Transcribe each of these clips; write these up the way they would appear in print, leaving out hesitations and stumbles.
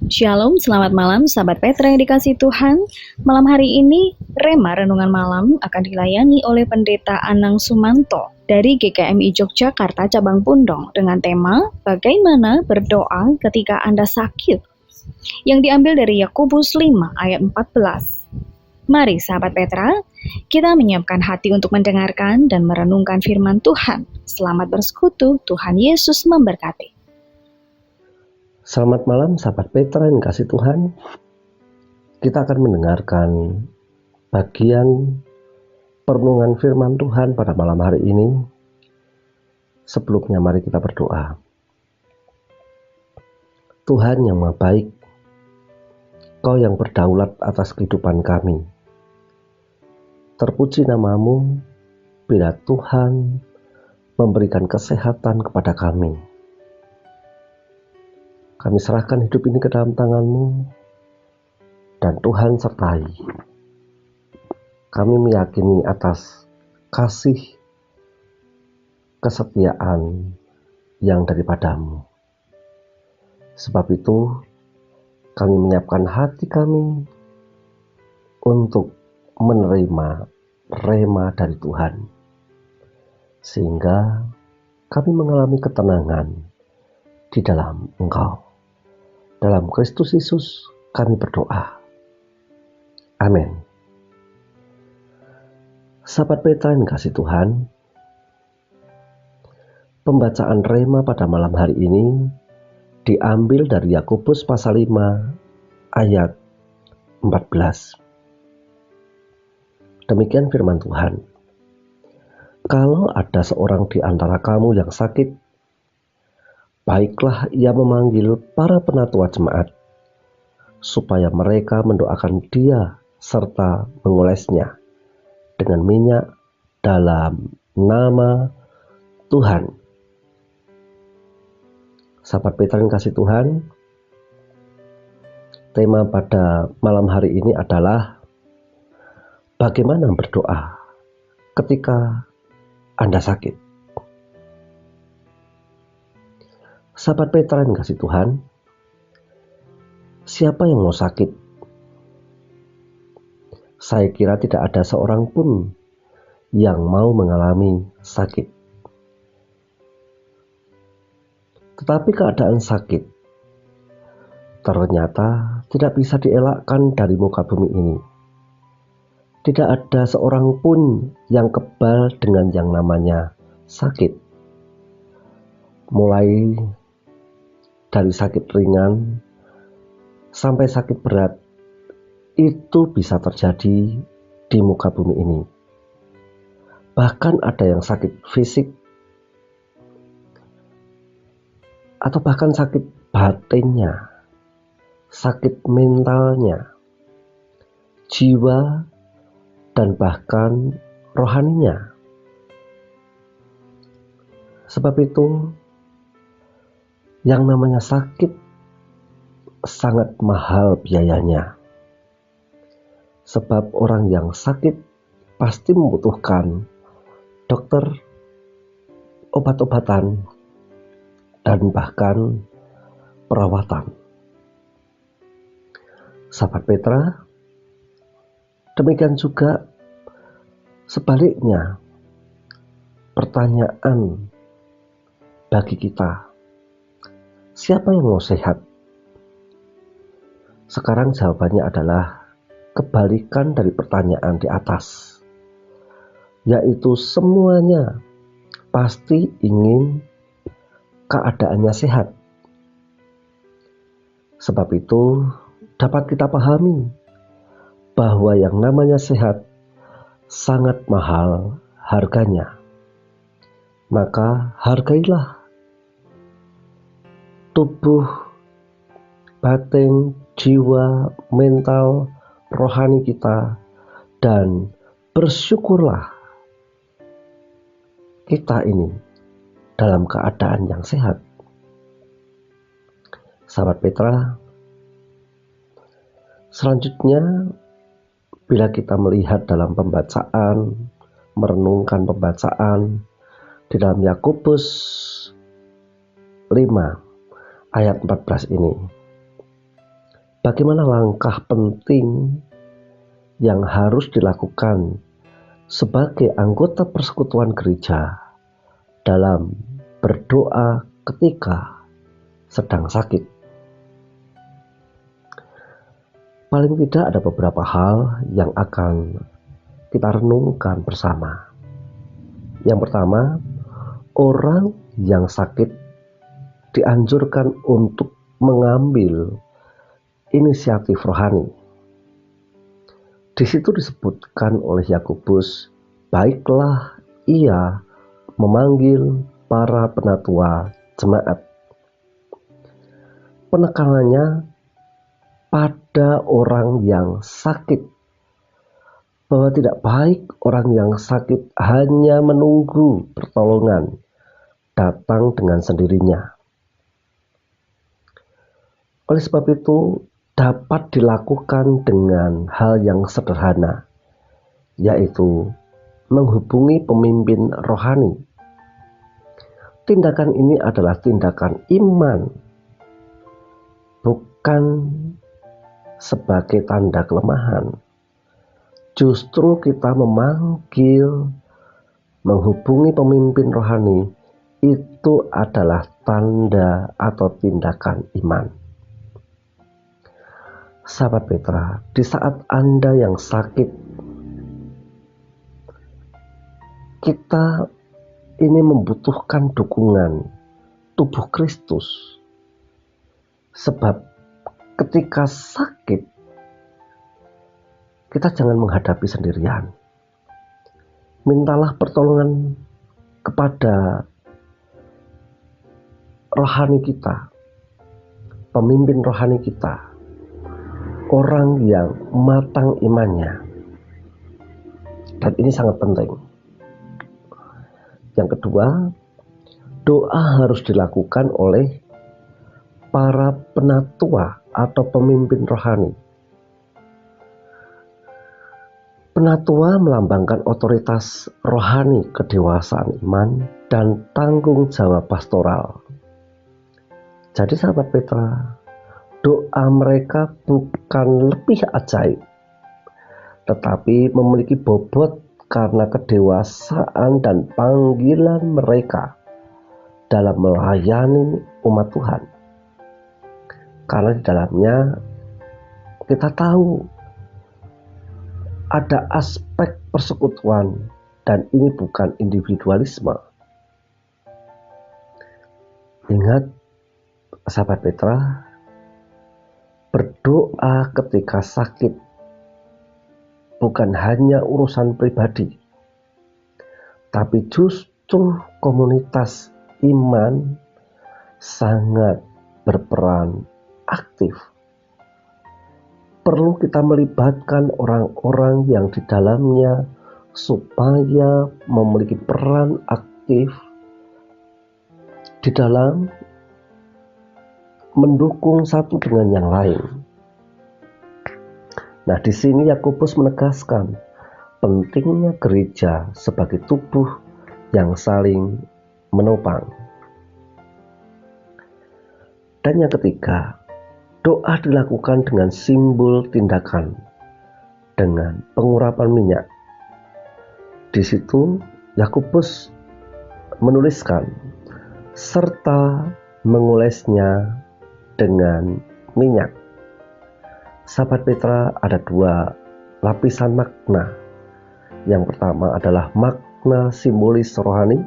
Shalom, selamat malam sahabat Petra yang dikasih Tuhan. Malam hari ini, Rema Renungan Malam akan dilayani oleh Pendeta Anang Sumanto dari GKMI Yogyakarta Cabang Pundong dengan tema Bagaimana Berdoa Ketika Anda Sakit, yang diambil dari Yakobus 5 ayat 14. Mari sahabat Petra, kita menyiapkan hati untuk mendengarkan dan merenungkan firman Tuhan. Selamat bersekutu, Tuhan Yesus memberkati. Selamat malam sahabat Petra yang kasih Tuhan. Kita akan mendengarkan bagian perenungan firman Tuhan pada malam hari ini. Sebelumnya mari kita berdoa. Tuhan yang Maha Baik, Kau yang berdaulat atas kehidupan kami. Terpuji nama-Mu bila Tuhan memberikan kesehatan kepada kami. Kami serahkan hidup ini ke dalam tangan-Mu, dan Tuhan sertai. Kami meyakini atas kasih kesetiaan yang daripada-Mu. Sebab itu, kami menyiapkan hati kami untuk menerima rema dari Tuhan, sehingga kami mengalami ketenangan di dalam Engkau. Dalam Kristus Yesus kami berdoa. Amin. Sahabat Petra yang kasih Tuhan, pembacaan rema pada malam hari ini diambil dari Yakobus pasal 5 ayat 14. Demikian firman Tuhan. Kalau ada seorang di antara kamu yang sakit, baiklah ia memanggil para penatua jemaat, supaya mereka mendoakan dia serta mengolesnya dengan minyak dalam nama Tuhan. Sahabat Petra yang kasih Tuhan, tema pada malam hari ini adalah bagaimana berdoa ketika Anda sakit. Sahabat Petra yang kasih Tuhan, siapa yang mau sakit? Saya kira tidak ada seorang pun yang mau mengalami sakit. Tetapi keadaan sakit ternyata tidak bisa dielakkan dari muka bumi ini. Tidak ada seorang pun yang kebal dengan yang namanya sakit. Mulai dari sakit ringan sampai sakit berat, itu bisa terjadi di muka bumi ini. Bahkan ada yang sakit fisik, atau bahkan sakit batinnya, sakit mentalnya, jiwa, dan bahkan rohaninya. Sebab itu, yang namanya sakit sangat mahal biayanya. Sebab orang yang sakit pasti membutuhkan dokter, obat-obatan, dan bahkan perawatan. Sahabat Petra, demikian juga sebaliknya, pertanyaan bagi kita, siapa yang mau sehat? Sekarang jawabannya adalah kebalikan dari pertanyaan di atas, yaitu semuanya pasti ingin keadaannya sehat. Sebab itu dapat kita pahami bahwa yang namanya sehat sangat mahal harganya. Maka hargailah tubuh, batin, jiwa, mental, rohani kita, dan bersyukurlah kita ini dalam keadaan yang sehat. Sahabat Petra, selanjutnya bila kita melihat dalam pembacaan, merenungkan pembacaan di dalam Yakobus 5 ayat 14 ini, bagaimana langkah penting yang harus dilakukan sebagai anggota persekutuan gereja dalam berdoa ketika sedang sakit. Paling tidak ada beberapa hal yang akan kita renungkan bersama. Yang pertama, orang yang sakit dianjurkan untuk mengambil inisiatif rohani. Di situ disebutkan oleh Yakobus, baiklah ia memanggil para penatua jemaat. Penekanannya pada orang yang sakit, bahwa tidak baik orang yang sakit hanya menunggu pertolongan datang dengan sendirinya. Oleh sebab itu, dapat dilakukan dengan hal yang sederhana, yaitu menghubungi pemimpin rohani. Tindakan ini adalah tindakan iman, bukan sebagai tanda kelemahan. Justru kita memanggil, menghubungi pemimpin rohani, itu adalah tanda atau tindakan iman. Sahabat Petra, di saat Anda yang sakit, kita ini membutuhkan dukungan tubuh Kristus. Sebab ketika sakit, kita jangan menghadapi sendirian. Mintalah pertolongan kepada rohani kita, pemimpin rohani kita, orang yang matang imannya. Dan ini sangat penting. Yang kedua, doa harus dilakukan oleh para penatua atau pemimpin rohani. Penatua melambangkan otoritas rohani, kedewasaan iman, dan tanggung jawab pastoral. Jadi sahabat Petra, doa mereka bukan lebih ajaib, tetapi memiliki bobot karena kedewasaan dan panggilan mereka dalam melayani umat Tuhan. Karena di dalamnya kita tahu ada aspek persekutuan dan ini bukan individualisme. Ingat sahabat Petra, berdoa ketika sakit bukan hanya urusan pribadi, tapi justru komunitas iman sangat berperan aktif. Perlu kita melibatkan orang-orang yang di dalamnya supaya memiliki peran aktif di dalam mendukung satu dengan yang lain. Nah, di sini Yakobus menegaskan pentingnya gereja sebagai tubuh yang saling menopang. Dan yang ketiga, doa dilakukan dengan simbol tindakan, dengan pengurapan minyak. Di situ Yakobus menuliskan serta mengolesnya dengan minyak. Sahabat Petra, ada dua lapisan makna. Yang pertama adalah makna simbolis rohani.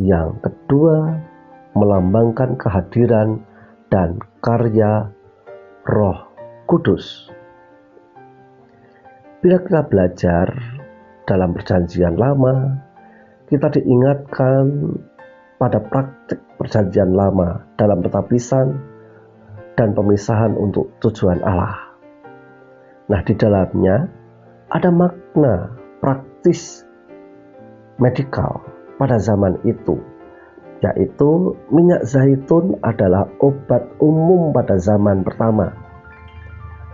Yang kedua melambangkan kehadiran dan karya Roh Kudus. Bila kita belajar dalam Perjanjian Lama, kita diingatkan pada praktik Perjanjian Lama dalam petapisan dan pemisahan untuk tujuan Allah. Nah, di dalamnya ada makna praktis medikal pada zaman itu, yaitu minyak zaitun adalah obat umum pada zaman pertama.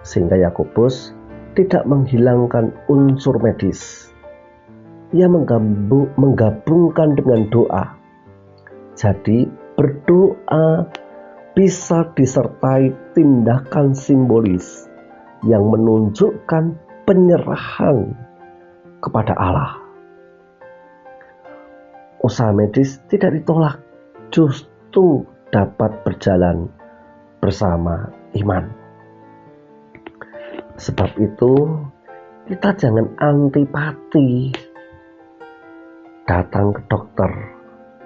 Sehingga Yakobus tidak menghilangkan unsur medis. Ia menggabungkan dengan doa. Jadi berdoa bisa disertai tindakan simbolis yang menunjukkan penyerahan kepada Allah. Usaha medis tidak ditolak, justru dapat berjalan bersama iman. Sebab itu, kita jangan antipati datang ke dokter.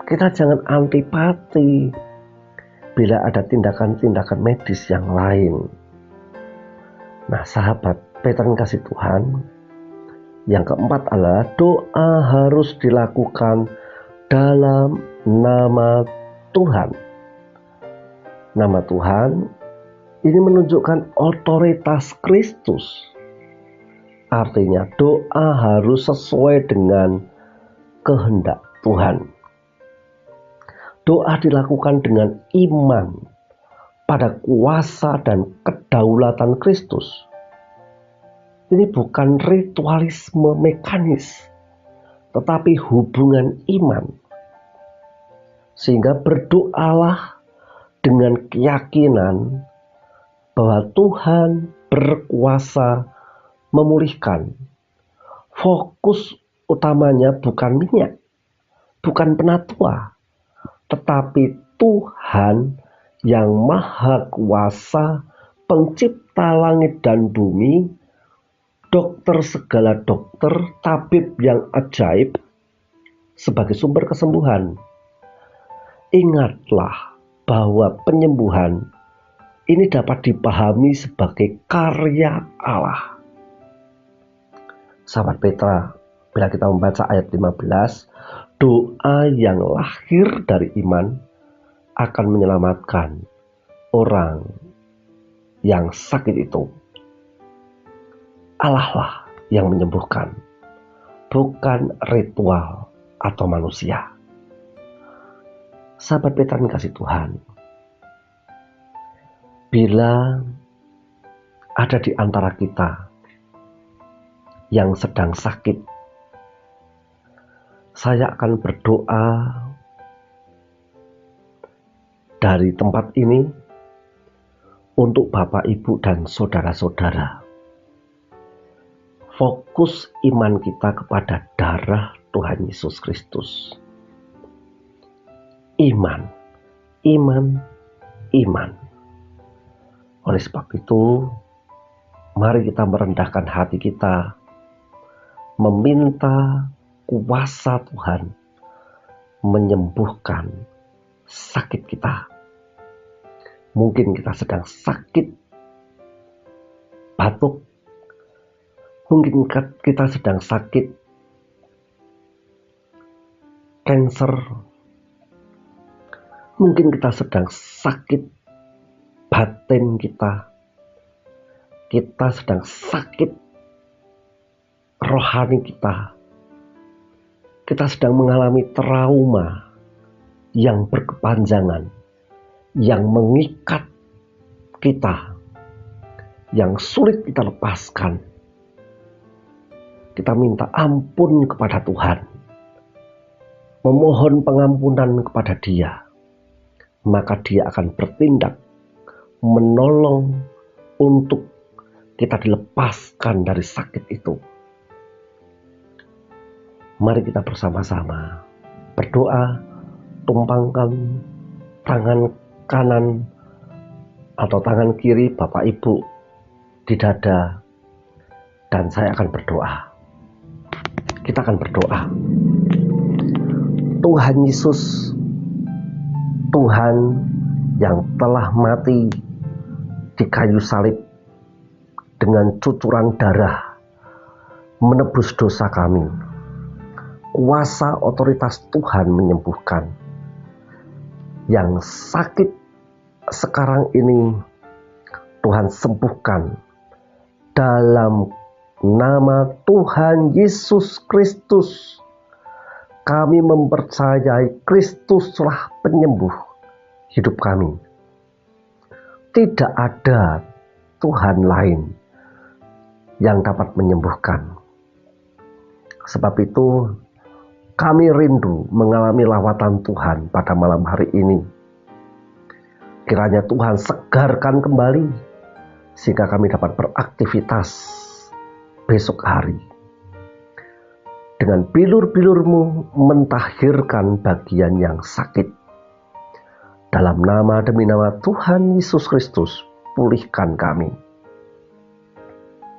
Kita jangan antipati bila ada tindakan-tindakan medis yang lain. Nah, sahabat veteran kasih Tuhan, yang keempat adalah doa harus dilakukan dalam nama Tuhan. Nama Tuhan ini menunjukkan otoritas Kristus. Artinya doa harus sesuai dengan kehendak Tuhan. Doa dilakukan dengan iman pada kuasa dan kedaulatan Kristus. Ini bukan ritualisme mekanis, tetapi hubungan iman. Sehingga berdoalah dengan keyakinan bahwa Tuhan berkuasa memulihkan. Fokus utamanya bukan minyak, bukan penatua, tetapi Tuhan yang maha kuasa, pencipta langit dan bumi, dokter segala dokter, tabib yang ajaib, sebagai sumber kesembuhan. Ingatlah bahwa penyembuhan ini dapat dipahami sebagai karya Allah. Sahabat Petra, bila kita membaca ayat 15, doa yang lahir dari iman akan menyelamatkan orang yang sakit itu. Allah lah yang menyembuhkan, bukan ritual atau manusia. Sahabat veteran kasih Tuhan, bila ada di antara kita yang sedang sakit, saya akan berdoa dari tempat ini untuk Bapak, Ibu, dan saudara-saudara. Fokus iman kita kepada darah Tuhan Yesus Kristus. Iman, iman, iman. Oleh sebab itu, mari kita merendahkan hati kita, meminta kuasa Tuhan menyembuhkan sakit kita. Mungkin kita sedang sakit batuk, mungkin kita sedang sakit kanker, mungkin kita sedang sakit batin kita sedang sakit rohani kita sedang mengalami trauma yang berkepanjangan, yang mengikat kita, yang sulit kita lepaskan. Kita minta ampun kepada Tuhan, memohon pengampunan kepada Dia, maka Dia akan bertindak menolong untuk kita dilepaskan dari sakit itu. Mari kita bersama-sama berdoa, tumpangkan tangan kanan atau tangan kiri Bapak Ibu di dada, dan saya akan berdoa. Kita akan berdoa. Tuhan Yesus, Tuhan yang telah mati di kayu salib dengan cucuran darah menebus dosa kami. Kuasa otoritas Tuhan menyembuhkan. Yang sakit sekarang ini Tuhan sembuhkan dalam nama Tuhan Yesus Kristus. Kami mempercayai Kristuslah penyembuh hidup kami. Tidak ada Tuhan lain yang dapat menyembuhkan. Sebab itu kami rindu mengalami lawatan Tuhan pada malam hari ini. Kiranya Tuhan segarkan kembali sehingga kami dapat beraktivitas besok hari. Dengan bilur-bilur-Mu mentahirkan bagian yang sakit. Dalam nama demi nama Tuhan Yesus Kristus, pulihkan kami.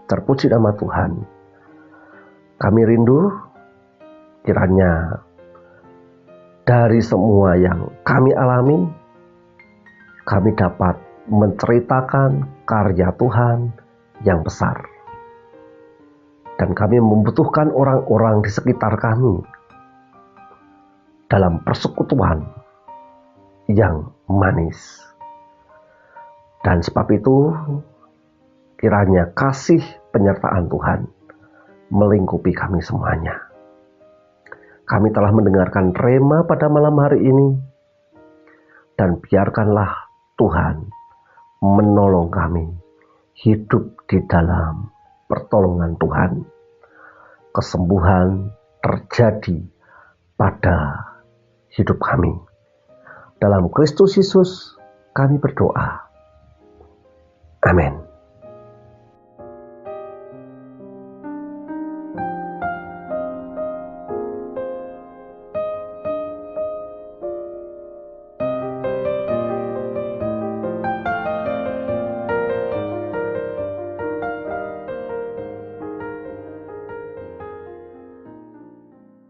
Terpuji nama Tuhan. Kami rindu kiranya dari semua yang kami alami, kami dapat menceritakan karya Tuhan yang besar. Dan kami membutuhkan orang-orang di sekitar kami dalam persekutuan yang manis. Dan sebab itu, kiranya kasih penyertaan Tuhan melingkupi kami semuanya. Kami telah mendengarkan rema pada malam hari ini, dan biarkanlah Tuhan menolong kami hidup di dalam pertolongan Tuhan. Kesembuhan terjadi pada hidup kami. Dalam Kristus Yesus kami berdoa. Amin.